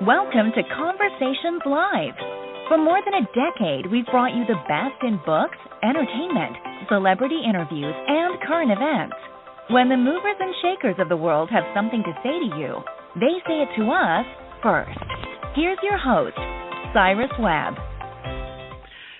Welcome to Conversations Live. For more than a decade, we've brought you the best in books, entertainment, celebrity interviews, and current events. When the movers and shakers of the world have something to say to you, they say it to us first. Here's your host, Cyrus Webb.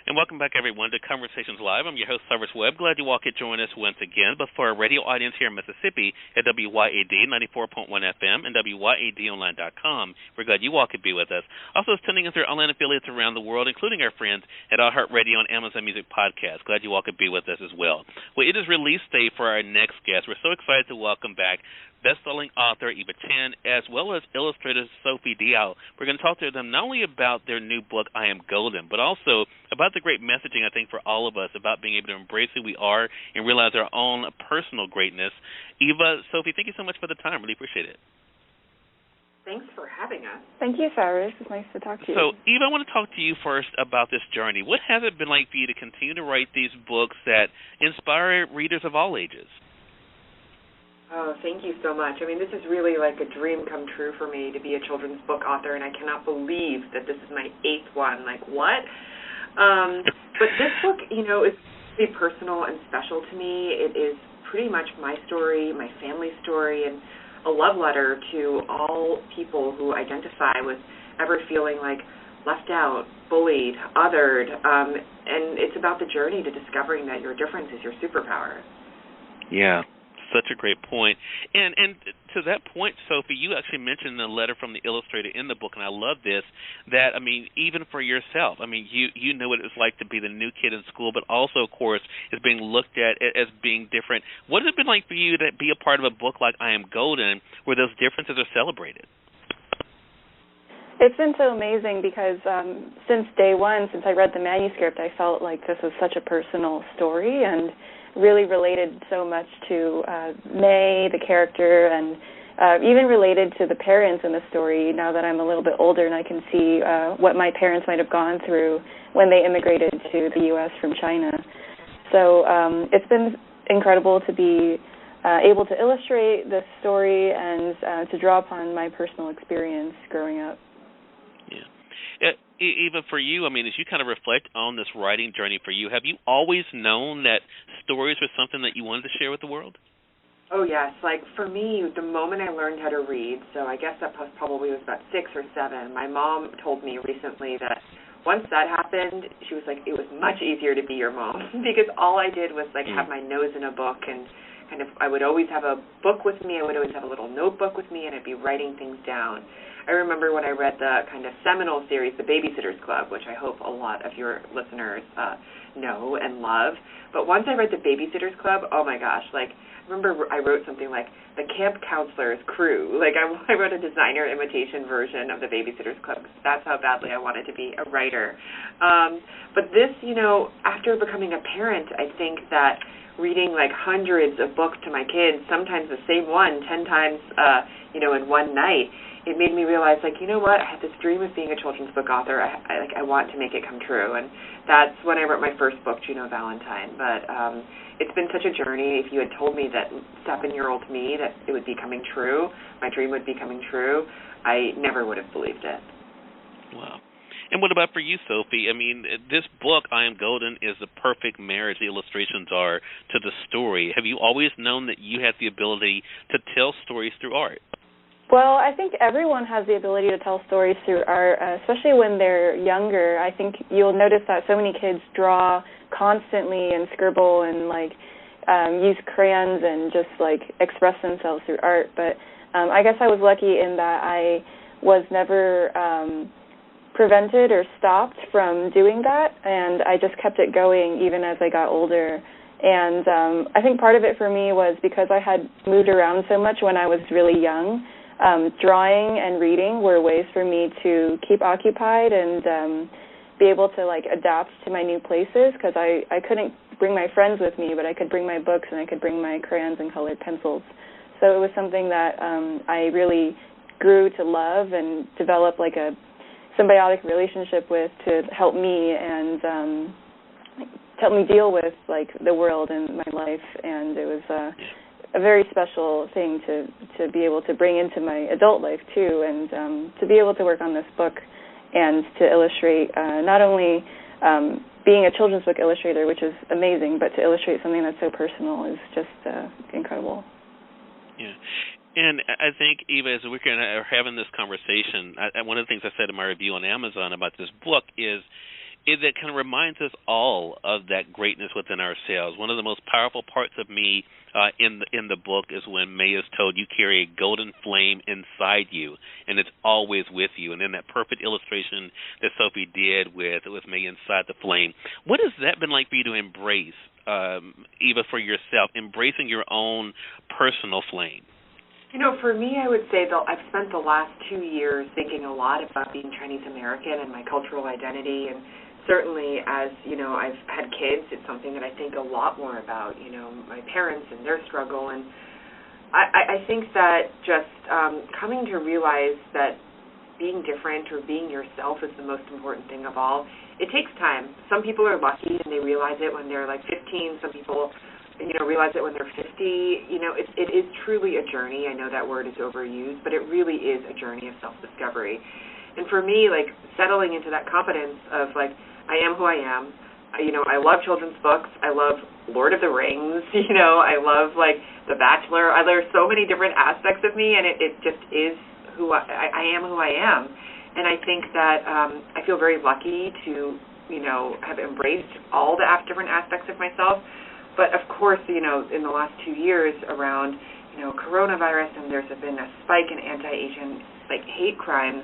And welcome back, everyone, to Conversations Live. I'm your host, Cyrus Webb. Glad you all could join us once again. But for our radio audience here in Mississippi at WYAD 94.1 FM and WYADonline.com, we're glad you all could be with us. Also, tuning in through online affiliates around the world, including our friends at iHeartRadio and Amazon Music Podcast. Glad you all could be with us as well. Well, it is release day for our next guest. We're so excited to welcome back bestselling author Eva Chen, as well as Illustrator Sophie Diao. We're going to talk to them not only about their new book, I Am Golden, but also about the great messaging, I think, for all of us about being able to embrace who we are and realize our own personal greatness. Eva, Sophie, thank you so much for the time. Really appreciate it. Thanks for having us. Thank you, Cyrus. It's nice to talk to you. So, Eva, I want to talk to you first about this journey. What has it been like for you to continue to write these books that inspire readers of all ages? Oh, thank you so much. I mean, this is really like a dream come true for me to be a children's book author, and I cannot believe that this is my 8th one. Like, what? But this book, is pretty personal and special to me. It is pretty much my story, my family story, and a love letter to all people who identify with ever feeling like left out, bullied, othered, and it's about the journey to discovering that your difference is your superpower. Yeah. Such a great point. And to that point, Sophie, you actually mentioned the letter from the illustrator in the book, and I love this, that, I mean, even for yourself, I mean, you know what it was like to be the new kid in school, but also, of course, is being looked at as being different. What has it been like for you to be a part of a book like I Am Golden, where those differences are celebrated? It's been so amazing because since day one, since I read the manuscript, I felt like this was such a personal story and really related so much to May, the character, and even related to the parents in the story now that I'm a little bit older and I can see what my parents might have gone through when they immigrated to the U.S. from China. So it's been incredible to be able to illustrate this story and to draw upon my personal experience growing up. Yeah. Even for you, I mean, as you kind of reflect on this writing journey for you, have you always known that stories were something that you wanted to share with the world? Oh, yes. Like, for me, the moment I learned how to read, so I guess that probably was about 6 or 7, my mom told me recently that once that happened, she was like, it was much easier to be your mom because all I did was, like, have my nose in a book and kind of I would always have a book with me. I would always have a little notebook with me, and I'd be writing things down. I remember when I read the kind of seminal series, The Babysitter's Club, which I hope a lot of your listeners know and love. But once I read The Babysitter's Club, oh my gosh, like, I remember I wrote something like The Camp Counselor's Crew. Like, I wrote a designer imitation version of The Babysitter's Club. That's how badly I wanted to be a writer. But this, after becoming a parent, I think that reading like hundreds of books to my kids, sometimes the same one 10 times, in one night, it made me realize, like, you know what, I had this dream of being a children's book author. I want to make it come true. And that's when I wrote my first book, Juno Valentine. But it's been such a journey. If you had told me that 7-year-old me that it would be coming true, my dream would be coming true, I never would have believed it. Wow. And what about for you, Sophie? I mean, this book, I Am Golden, is the perfect marriage the illustrations are to the story. Have you always known that you had the ability to tell stories through art? Well, I think everyone has the ability to tell stories through art, especially when they're younger. I think you'll notice that so many kids draw constantly and scribble and, use crayons and just, express themselves through art. But I guess I was lucky in that I was never prevented or stopped from doing that, and I just kept it going even as I got older. And I think part of it for me was because I had moved around so much when I was really young. Drawing and reading were ways for me to keep occupied and be able to adapt to my new places because I couldn't bring my friends with me, but I could bring my books and I could bring my crayons and colored pencils. So it was something that I really grew to love and develop a symbiotic relationship with to help me and help me deal with the world and my life. And it was a very special thing to be able to bring into my adult life too, and to be able to work on this book and to illustrate not only being a children's book illustrator, which is amazing, but to illustrate something that's so personal is just incredible. Yeah. And I think, Eva, as we're having this conversation, one of the things I said in my review on Amazon about this book is that kind of reminds us all of that greatness within ourselves. One of the most powerful parts of me in the book is when May is told you carry a golden flame inside you, and it's always with you. And then that perfect illustration that Sophie did with May inside the flame. What has that been like for you to embrace, Eva, for yourself, embracing your own personal flame? You know, for me, I would say that I've spent the last 2 years thinking a lot about being Chinese American and my cultural identity, and certainly as, you know, I've had kids, it's something that I think a lot more about, you know, my parents and their struggle. And I think that just coming to realize that being different or being yourself is the most important thing of all. It takes time. Some people are lucky and they realize it when they're like 15. Some people, you know, realize it when they're 50. You know, it is truly a journey. I know that word is overused, but it really is a journey of self-discovery. And for me, like, settling into that competence of, like, I am who I am. You know, I love children's books. I love Lord of the Rings. You know, I love, like, The Bachelor. There's so many different aspects of me, and it just is who I am who I am. And I think that I feel very lucky to, you know, have embraced all the different aspects of myself. But, of course, you know, in the last 2 years around, you know, coronavirus, and there's been a spike in anti-Asian, like, hate crimes,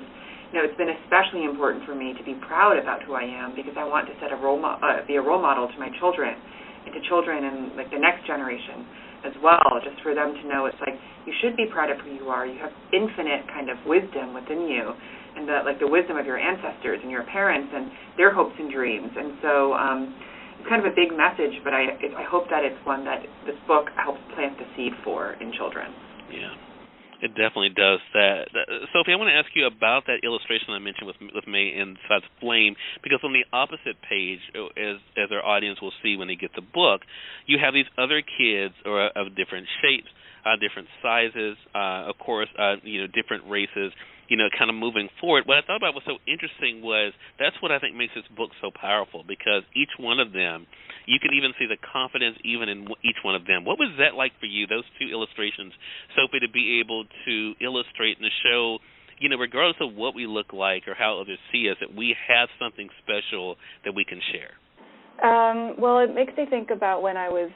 you know, it's been especially important for me to be proud about who I am, because I want to be a role model to my children and to children and, like, the next generation as well, just for them to know it's like you should be proud of who you are. You have infinite kind of wisdom within you, and the wisdom of your ancestors and your parents and their hopes and dreams. And so it's kind of a big message, but I hope that it's one that this book helps plant the seed for in children. Yeah. It definitely does that. Sophie, I want to ask you about that illustration I mentioned with May inside the flame, because on the opposite page, as our audience will see when they get the book, you have these other kids of different shapes, different sizes, of course, you know, different races, you know, kind of moving forward. What I thought about was so interesting was that's what I think makes this book so powerful, because each one of them, you can even see the confidence even in each one of them. What was that like for you, those two illustrations, Sophie, to be able to illustrate and to show, you know, regardless of what we look like or how others see us, that we have something special that we can share? Well, it makes me think about when I was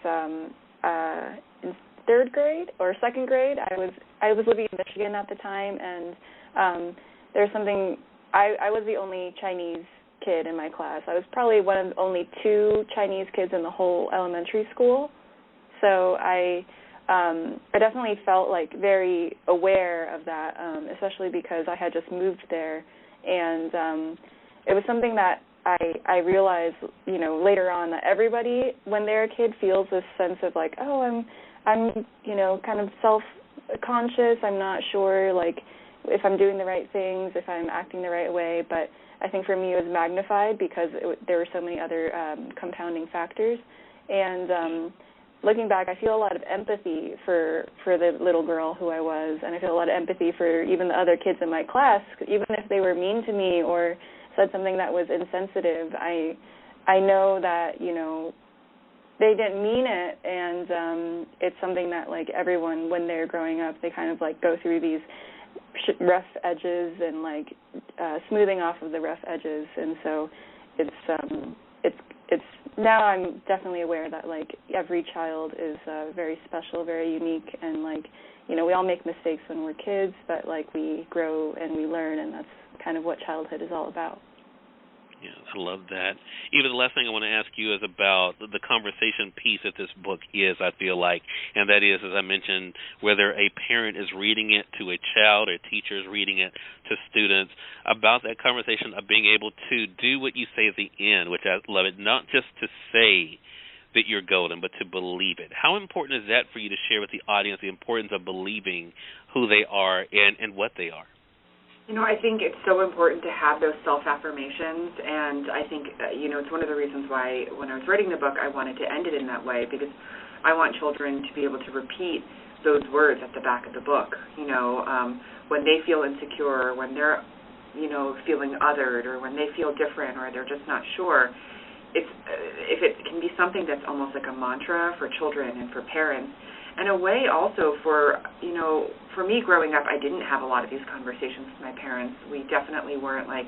in third grade or second grade. I was living in Michigan at the time, and there's something. I was the only Chinese kid in my class. I was probably one of only 2 Chinese kids in the whole elementary school. So I definitely felt like very aware of that, especially because I had just moved there, and it was something that I realized, you know, later on, that everybody, when they're a kid, feels this sense of like, oh, I'm you know, kind of self-conscious. I'm not sure, like, if I'm doing the right things, if I'm acting the right way. But I think for me it was magnified because there were so many other compounding factors. And looking back, I feel a lot of empathy for the little girl who I was, and I feel a lot of empathy for even the other kids in my class, even if they were mean to me or said something that was insensitive. I know that, you know, they didn't mean it, and it's something that, like, everyone, when they're growing up, they kind of, like, go through these rough edges and, like, smoothing off of the rough edges. And so it's now I'm definitely aware that, like, every child is very special, very unique, and, like, you know, we all make mistakes when we're kids, but, like, we grow and we learn, and that's kind of what childhood is all about. Yeah, I love that. Even the last thing I want to ask you is about the conversation piece that this book is, I feel like, and that is, as I mentioned, whether a parent is reading it to a child or teachers reading it to students, about that conversation of being able to do what you say at the end, which I love it, not just to say that you're golden, but to believe it. How important is that for you to share with the audience, the importance of believing who they are and what they are? You know, I think it's so important to have those self-affirmations, and I think, you know, it's one of the reasons why when I was writing the book I wanted to end it in that way, because I want children to be able to repeat those words at the back of the book. When they feel insecure, when they're, feeling othered, or when they feel different, or they're just not sure. If it can be something that's almost like a mantra for children and for parents, and a way also for me growing up, I didn't have a lot of these conversations with my parents. We definitely weren't like,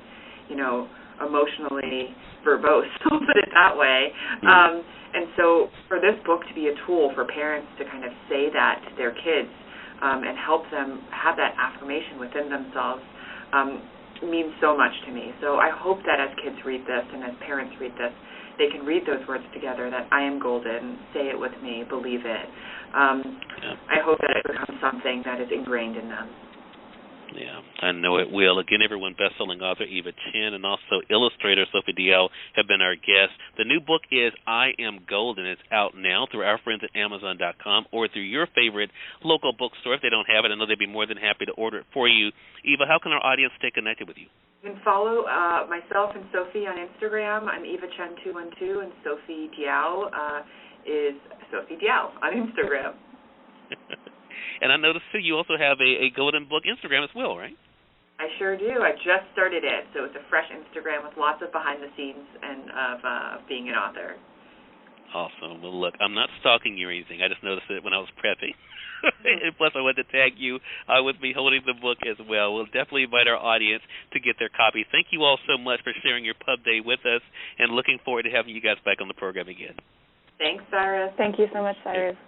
emotionally verbose, I'll put it that way. And so for this book to be a tool for parents to kind of say that to their kids and help them have that affirmation within themselves means so much to me. So I hope that as kids read this and as parents read this, they can read those words together, that I am golden, say it with me, believe it. I hope that it becomes something that is ingrained in them. Yeah, I know it will. Again, everyone, best-selling author Eva Chen and also illustrator Sophie Diao have been our guests. The new book is I Am Golden. It's out now through our friends at Amazon.com or through your favorite local bookstore. If they don't have it, I know they'd be more than happy to order it for you. Eva, how can our audience stay connected with you? You can follow myself and Sophie on Instagram. I'm Eva Chen 212, and Sophie Diao is Sophie Diao on Instagram. And I noticed, too, you also have a Golden Book Instagram as well, right? I sure do. I just started it, so it's a fresh Instagram with lots of behind the scenes and of being an author. Awesome. Well, look, I'm not stalking you or anything. I just noticed it when I was prepping. And plus, I wanted to tag you with me holding the book as well. We'll definitely invite our audience to get their copy. Thank you all so much for sharing your pub day with us, and looking forward to having you guys back on the program again. Thanks, Cyrus. Thank you so much, Cyrus.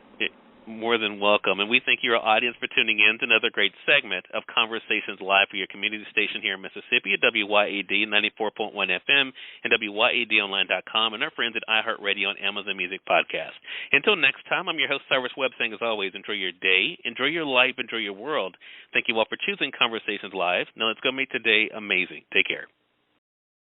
More than welcome. And we thank your audience for tuning in to another great segment of Conversations Live for your community station here in Mississippi at WYAD 94.1 FM and WYADonline.com, and our friends at iHeartRadio and Amazon Music Podcast. Until next time, I'm your host, Cyrus Webb, saying as always, enjoy your day, enjoy your life, enjoy your world. Thank you all for choosing Conversations Live. Now let's go make today amazing. Take care.